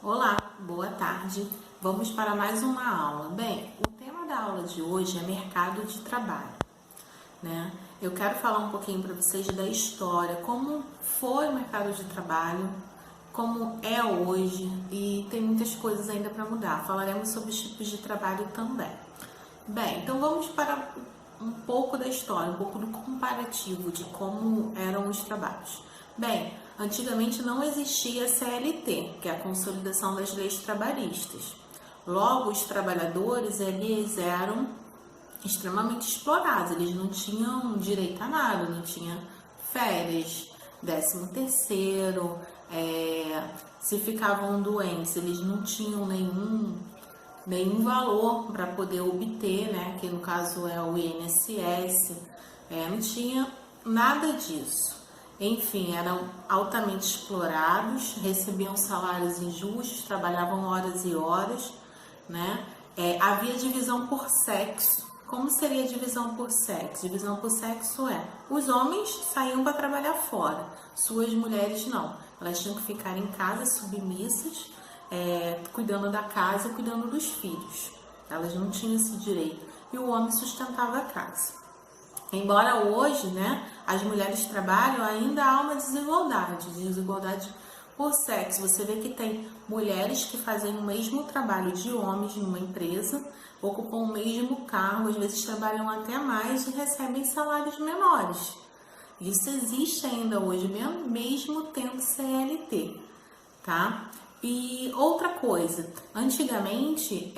Olá, boa tarde. Vamos para mais uma aula. Bem, o tema da aula de hoje é mercado de trabalho, né? Eu quero falar um pouquinho para vocês da história, como foi o mercado de trabalho, como é hoje e tem muitas coisas ainda para mudar. Falaremos sobre os tipos de trabalho também. Bem, então vamos para um pouco da história, um pouco do comparativo de como eram os trabalhos. Bem, antigamente não existia CLT, que é a Consolidação das Leis Trabalhistas. Logo, os trabalhadores, eles eram extremamente explorados, eles não tinham direito a nada, não tinha férias, 13º, se ficavam doentes, eles não tinham nenhum valor para poder obter, né, que no caso é o INSS, não tinha nada disso. Enfim, eram altamente explorados, recebiam salários injustos, trabalhavam horas e horas, né? Havia divisão por sexo. Como seria a divisão por sexo? Divisão por sexo os homens saíam para trabalhar fora, suas mulheres não. Elas tinham que ficar em casa submissas, cuidando da casa, cuidando dos filhos. Elas não tinham esse direito. E o homem sustentava a casa. Embora hoje, né, as mulheres trabalham, ainda há uma desigualdade por sexo. Você vê que tem mulheres que fazem o mesmo trabalho de homens numa empresa, ocupam o mesmo cargo, às vezes trabalham até mais e recebem salários menores. Isso existe ainda hoje, mesmo tendo CLT, tá? E outra coisa, antigamente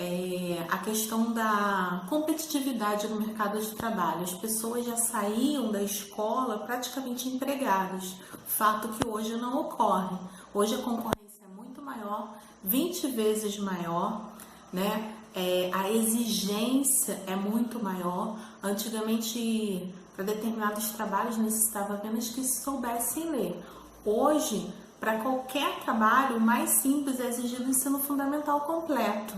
a questão da competitividade no mercado de trabalho, as pessoas já saíam da escola praticamente empregadas, fato que hoje não ocorre. Hoje a concorrência é muito maior, 20 vezes maior, né? A exigência é muito maior. Antigamente, para determinados trabalhos, necessitava apenas que soubessem ler. Hoje, para qualquer trabalho, o mais simples é exigido o ensino fundamental completo,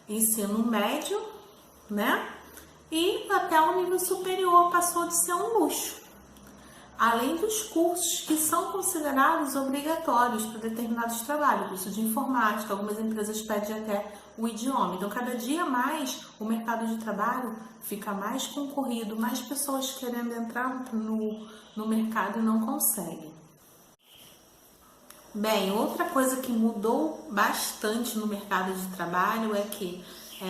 ensino médio, né? E até o nível superior passou de ser um luxo. Além dos cursos que são considerados obrigatórios para determinados trabalhos, curso de informática, algumas empresas pedem até o idioma. Então, cada dia mais o mercado de trabalho fica mais concorrido, mais pessoas querendo entrar no mercado e não conseguem. Bem, outra coisa que mudou bastante no mercado de trabalho é que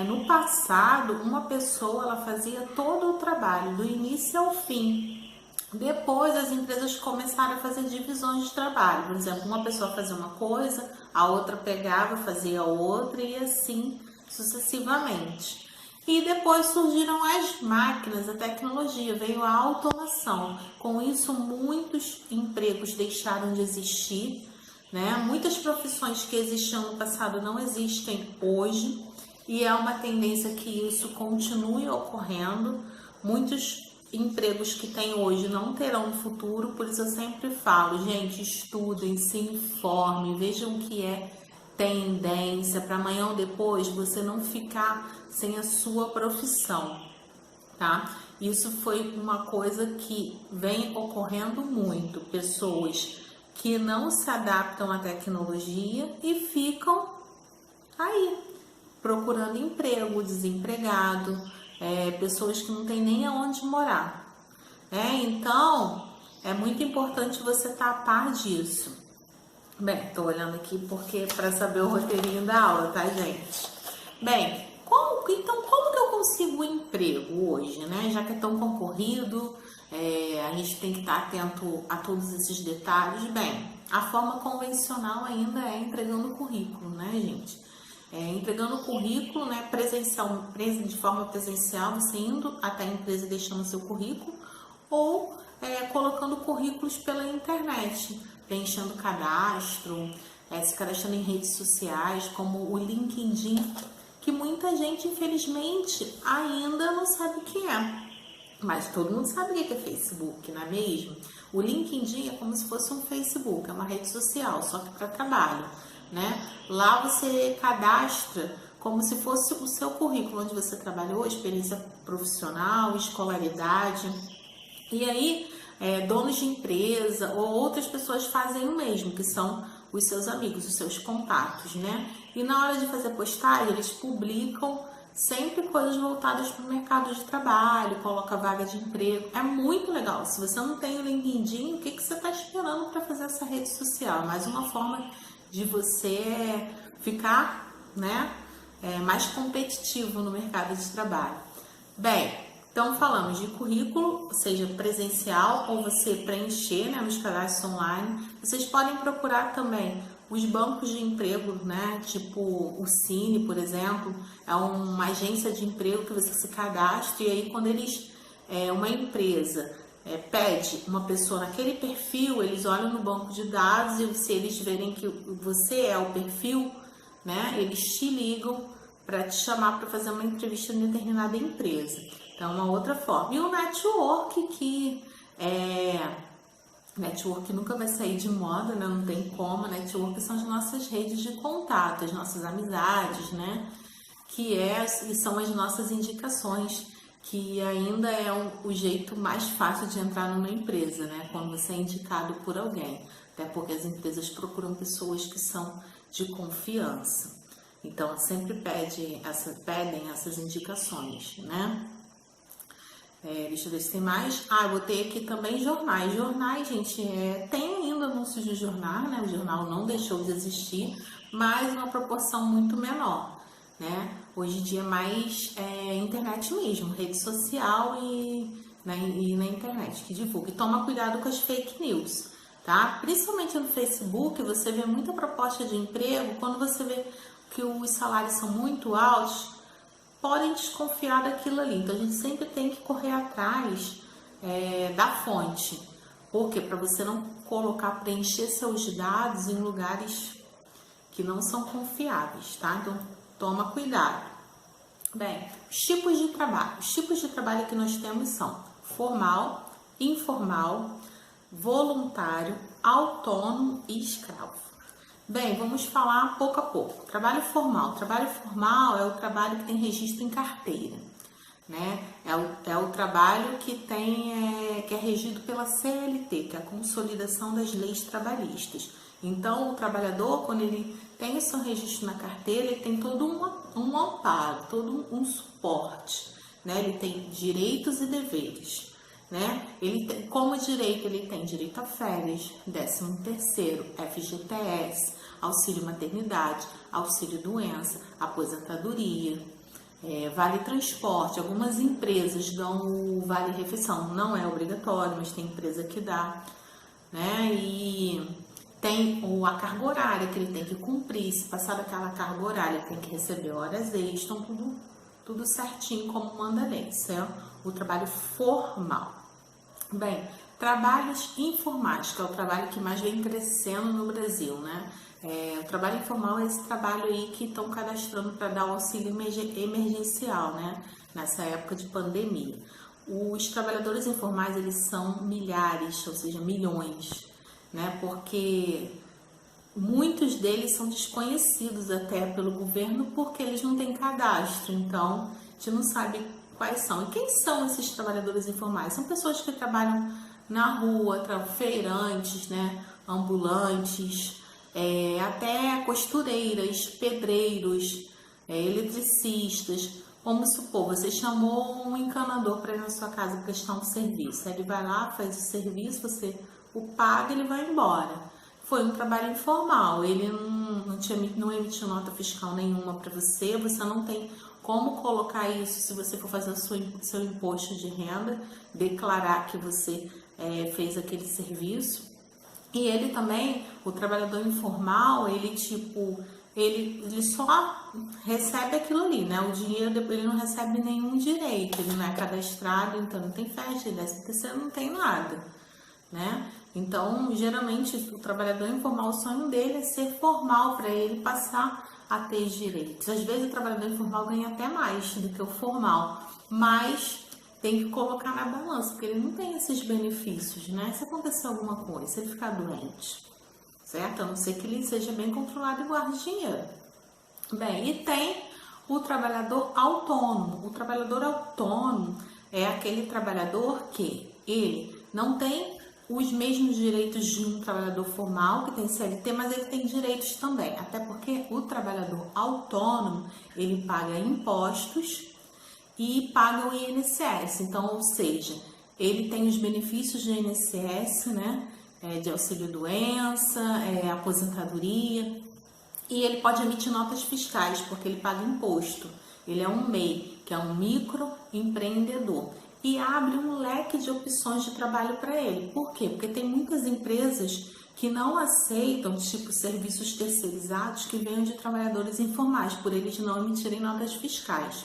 no passado uma pessoa ela fazia todo o trabalho, do início ao fim. Depois as empresas começaram a fazer divisões de trabalho. Por exemplo, uma pessoa fazia uma coisa, a outra pegava, fazia outra e assim sucessivamente. E depois surgiram as máquinas, a tecnologia, veio a automação. Com isso, muitos empregos deixaram de existir, né? Muitas profissões que existiam no passado não existem hoje e é uma tendência que isso continue ocorrendo. Muitos empregos que tem hoje não terão no futuro, por isso eu sempre falo, gente, estudem, se informem, vejam o que é tendência para amanhã ou depois você não ficar sem a sua profissão, tá? Isso foi uma coisa que vem ocorrendo muito, pessoas que não se adaptam à tecnologia e ficam aí procurando emprego, desempregado, pessoas que não têm nem aonde morar. Então, é muito importante você estar a par disso. Bem, tô olhando aqui porque para saber o roteirinho da aula, tá, gente? Bem, como que eu consigo um emprego hoje, né? Já que é tão concorrido, a gente tem que estar atento a todos esses detalhes. Bem, a forma convencional ainda é entregando currículo, né, gente? Entregando currículo, né, de forma presencial, você indo até a empresa e deixando seu currículo, ou colocando currículos pela internet, preenchendo cadastro, se cadastrando em redes sociais, como o LinkedIn, que muita gente, infelizmente, ainda não sabe o que é. Mas todo mundo sabe o que é Facebook, não é mesmo? O LinkedIn é como se fosse um Facebook, é uma rede social, só que para trabalho, né? Lá você cadastra como se fosse o seu currículo, onde você trabalhou, experiência profissional, escolaridade. E aí, donos de empresa ou outras pessoas fazem o mesmo, que são os seus amigos, os seus contatos, né? E na hora de fazer postagem, eles publicam sempre coisas voltadas para o mercado de trabalho, coloca vaga de emprego. É muito legal. Se você não tem o LinkedIn, o que você está esperando para fazer essa rede social? Mais uma forma de você ficar, né, mais competitivo no mercado de trabalho. Bem, então falamos de currículo, seja presencial ou você preencher, né, nos cadastros online. Vocês podem procurar também os bancos de emprego, né, tipo o Cine, por exemplo, é uma agência de emprego que você se cadastra e aí quando eles, uma empresa pede uma pessoa naquele perfil, eles olham no banco de dados e se eles verem que você é o perfil, né, eles te ligam para te chamar para fazer uma entrevista em determinada empresa. Então, uma outra forma. E o network, que network nunca vai sair de moda, né? Não tem como. Network são as nossas redes de contato, as nossas amizades, né? E são as nossas indicações, que ainda é o jeito mais fácil de entrar numa empresa, né? Quando você é indicado por alguém. Até porque as empresas procuram pessoas que são de confiança. Então, sempre pedem essas indicações, né? Deixa eu ver se tem mais. Eu botei aqui também jornais. Jornais, gente, tem ainda anúncios de jornal, né? O jornal não deixou de existir, mas uma proporção muito menor, né? Hoje em dia é mais internet mesmo, rede social e na internet que divulga. E toma cuidado com as fake news, tá? Principalmente no Facebook, você vê muita proposta de emprego, quando você vê que os salários são muito altos, podem desconfiar daquilo ali. Então, a gente sempre tem que correr atrás da fonte. Por quê? Para você não preencher seus dados em lugares que não são confiáveis, tá? Então, toma cuidado. Bem, os tipos de trabalho. Os tipos de trabalho que nós temos são formal, informal, voluntário, autônomo e escravo. Bem, vamos falar pouco a pouco. Trabalho formal. Trabalho formal é o trabalho que tem registro em carteira, né? É o trabalho que é regido pela CLT, que é a Consolidação das Leis Trabalhistas. Então, o trabalhador, quando ele tem o seu registro na carteira, ele tem todo um amparo, todo um suporte, né? Ele tem direitos e deveres, né? Como direito, ele tem direito a férias, 13º, FGTS, auxílio maternidade, auxílio doença, aposentadoria, vale transporte. Algumas empresas dão o vale refeição, não é obrigatório, mas tem empresa que dá, né? E tem a carga horária que ele tem que cumprir. Se passar daquela carga horária, tem que receber horas extras, tudo certinho como manda a lei. Isso é o trabalho formal. Bem, trabalhos informais, que é o trabalho que mais vem crescendo no Brasil, né? O trabalho informal é esse trabalho aí que estão cadastrando para dar o auxílio emergencial, né? Nessa época de pandemia. Os trabalhadores informais, eles são milhares, ou seja, milhões, né? Porque muitos deles são desconhecidos até pelo governo porque eles não têm cadastro, então a gente não sabe quais são. E quem são esses trabalhadores informais? São pessoas que trabalham na rua, feirantes, né? Ambulantes, até costureiras, pedreiros, eletricistas. Vamos supor, você chamou um encanador para ir na sua casa prestar um serviço. Ele vai lá, faz o serviço, você o paga e ele vai embora. Foi um trabalho informal, ele não emitiu nota fiscal nenhuma para você, você não tem como colocar isso se você for fazer o seu imposto de renda, declarar que você fez aquele serviço. E ele também, o trabalhador informal, ele só recebe aquilo ali, né? O dinheiro, ele não recebe nenhum direito, ele não é cadastrado, então não tem festa, 13º, não tem nada, né? Então, geralmente, o trabalhador informal, o sonho dele é ser formal para ele passar a ter direitos. Às vezes, o trabalhador informal ganha até mais do que o formal, mas tem que colocar na balança, porque ele não tem esses benefícios, né? Se acontecer alguma coisa, se ele ficar doente, certo? A não ser que ele seja bem controlado e guarde dinheiro. Bem, e tem o trabalhador autônomo. O trabalhador autônomo é aquele trabalhador que ele não tem os mesmos direitos de um trabalhador formal que tem CLT, mas ele tem direitos também, até porque o trabalhador autônomo, ele paga impostos e paga o INSS, então, ou seja, ele tem os benefícios do INSS, né, de auxílio-doença, aposentadoria, e ele pode emitir notas fiscais, porque ele paga imposto. Ele é um MEI, que é um microempreendedor, e abre um leque de opções de trabalho para ele. Por quê? Porque tem muitas empresas que não aceitam, tipo, serviços terceirizados que venham de trabalhadores informais, por eles não emitirem notas fiscais.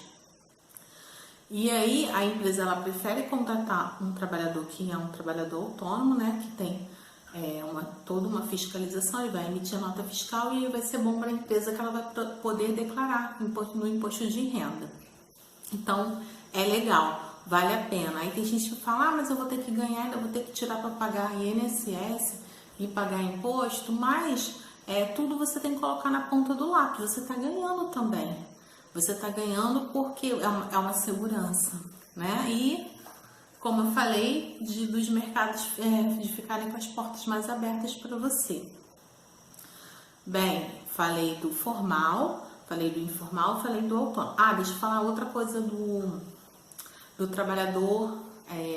E aí a empresa ela prefere contratar um trabalhador que é um trabalhador autônomo, né, que tem toda uma fiscalização, ele vai emitir a nota fiscal e aí vai ser bom para a empresa que ela vai poder declarar no imposto de renda. Então, é legal, vale a pena. Aí tem gente que fala, mas eu vou ter que ganhar, ainda vou ter que tirar para pagar INSS e pagar imposto, mas tudo você tem que colocar na ponta do lápis, você está ganhando também. Você está ganhando porque é uma segurança, né? E, como eu falei, dos mercados de ficarem com as portas mais abertas para você. Bem, falei do formal, falei do informal, falei do autônomo. Deixa eu falar outra coisa do trabalhador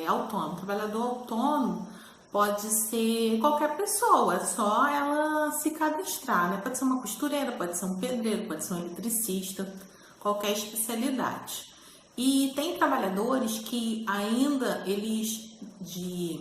autônomo. O trabalhador autônomo pode ser qualquer pessoa, é só ela se cadastrar, né? Pode ser uma costureira, pode ser um pedreiro, pode ser um eletricista, qualquer especialidade. E tem trabalhadores que ainda de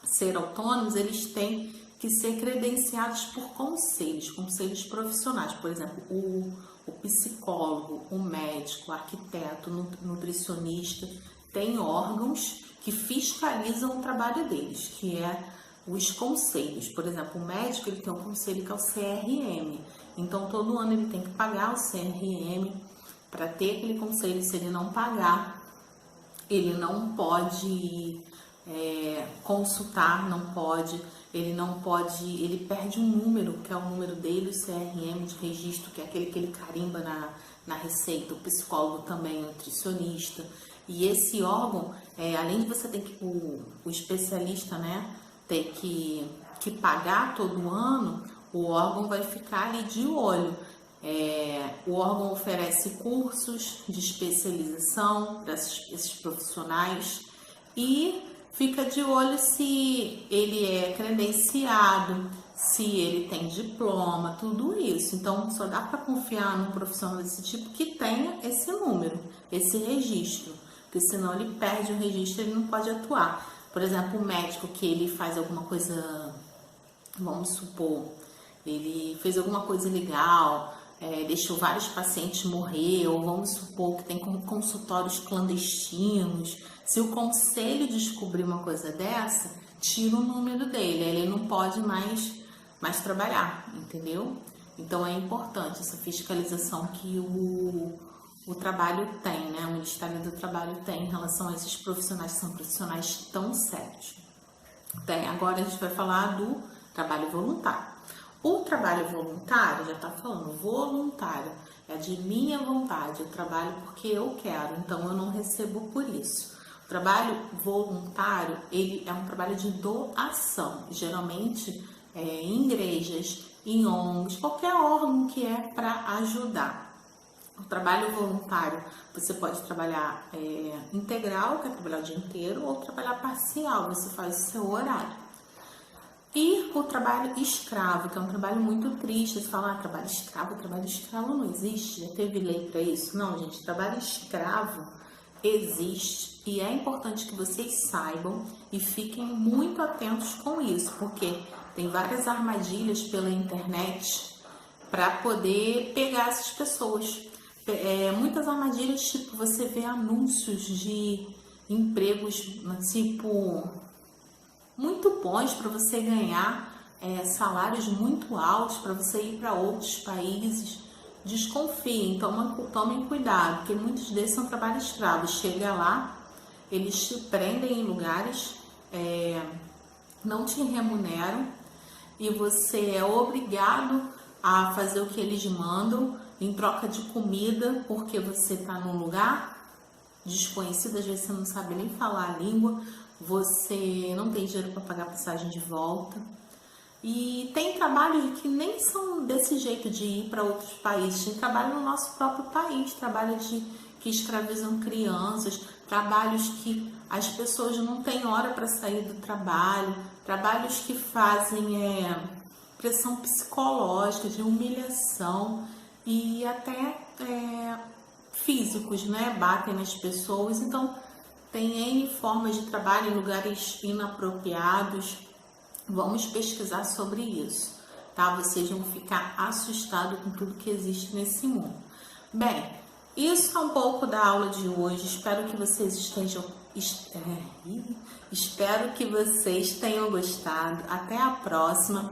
ser autônomos, eles têm que ser credenciados por conselhos profissionais. Por exemplo, o psicólogo, o médico, o arquiteto, o nutricionista, tem órgãos que fiscalizam o trabalho deles, que é os conselhos. Por exemplo, o médico ele tem um conselho que é o CRM. Então, todo ano ele tem que pagar o CRM para ter aquele conselho. Se ele não pagar, ele não pode consultar, ele perde um número, que é o número dele, o CRM de registro, que é aquele que ele carimba na receita. O psicólogo também, o nutricionista. E esse órgão, além de você ter que, o especialista, né, ter que pagar todo ano, o órgão vai ficar ali de olho. O órgão oferece cursos de especialização para esses profissionais e fica de olho se ele é credenciado, se ele tem diploma, tudo isso. Então, só dá para confiar num profissional desse tipo que tenha esse número, esse registro, porque senão ele perde o registro e ele não pode atuar. Por exemplo, o médico que ele faz alguma coisa, vamos supor, ele fez alguma coisa ilegal, deixou vários pacientes morrer, ou vamos supor que tem consultórios clandestinos. Se o conselho descobrir uma coisa dessa, tira o número dele, ele não pode mais trabalhar, entendeu? Então é importante essa fiscalização que o trabalho tem, né? O Ministério do Trabalho tem em relação a esses profissionais que são profissionais tão sérios. Agora a gente vai falar do trabalho voluntário. O trabalho voluntário, já está falando, voluntário, é de minha vontade, eu trabalho porque eu quero, então eu não recebo por isso. O trabalho voluntário, ele é um trabalho de doação, geralmente em igrejas, em ONGs, qualquer órgão que é para ajudar. O trabalho voluntário, você pode trabalhar integral, que é trabalhar o dia inteiro, ou trabalhar parcial, você faz o seu horário. E o trabalho escravo, que é um trabalho muito triste. Você fala, trabalho escravo não existe, já teve lei para isso? Não, gente, trabalho escravo existe e é importante que vocês saibam e fiquem muito atentos com isso, porque tem várias armadilhas pela internet para poder pegar essas pessoas. Muitas armadilhas, tipo, você vê anúncios de empregos, tipo, muito bons para você ganhar salários muito altos, para você ir para outros países. Desconfiem, tomem cuidado, porque muitos desses são trabalho escravo. Chega lá, eles te prendem em lugares, não te remuneram e você é obrigado a fazer o que eles mandam em troca de comida, porque você está num lugar desconhecido, às vezes você não sabe nem falar a língua, você não tem dinheiro para pagar passagem de volta. E tem trabalhos que nem são desse jeito de ir para outros países. Tem trabalho no nosso próprio país, que escravizam crianças, trabalhos que as pessoas não têm hora para sair do trabalho, trabalhos que fazem pressão psicológica, de humilhação e até físicos, né? Batem nas pessoas. Então, tem N formas de trabalho em lugares inapropriados. Vamos pesquisar sobre isso, tá? Vocês vão ficar assustados com tudo que existe nesse mundo. Bem, isso é um pouco da aula de hoje. Espero que vocês tenham gostado. Até a próxima.